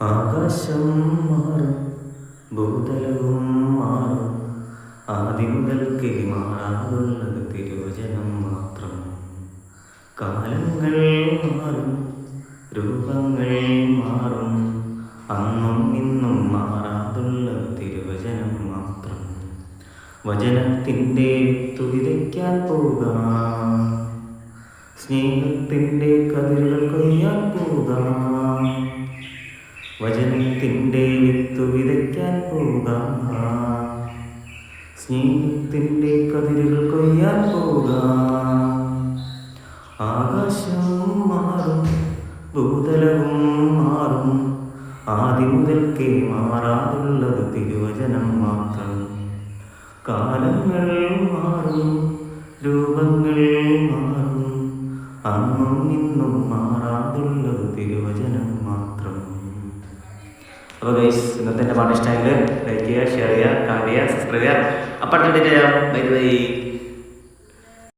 ആകാശം മാറും, ഭൂതലവും മാറും, ആദ്യം മുതൽക്കേ മാറാതുള്ളത് തിരുവചനം മാത്രം. കാലങ്ങൾ മാറും, രൂപങ്ങൾ മാറും, അന്നും ഇന്നും മാറാതുള്ളത് തിരുവചനം മാത്രം. വചനത്തിൻ്റെ വിത്ത് വിതയ്ക്കാൻ പോകാം, സ്നേഹത്തിൻ്റെ കതിരുകൾ കൊയ്യാൻ പോകാം. വചനത്തിൻ്റെ വിത്ത് വിതയ്ക്കാൻ പോകാം, സ്നേഹത്തിൻ്റെ കതിരുകൾ കൊയ്യാൻ പോകാം. ആകാശം മാറും, ഭൂതലവും മാറും, ആദ്യം മുതൽക്കേ മാറാതുള്ളത് തിരുവചനം മാത്രം. കാലങ്ങൾ മാറും, രൂപങ്ങൾ മാറും, അന്നും ഇന്നും മാറാതുള്ളത് തിരുവചനം മാത്രം. അപ്പോൾ ഗൈസ്, ഇന്നത്തെ എൻ്റെ പാട്ട് ഇഷ്ടമായെങ്കിൽ ലൈക്ക് ചെയ്യുക, ഷെയർ ചെയ്യുക, കമൻറ്റ് ചെയ്യുക, സബ്സ്ക്രൈബ് ചെയ്യുക. അപ്പോൾ അടുത്ത വീഡിയോ ബൈ ബൈ.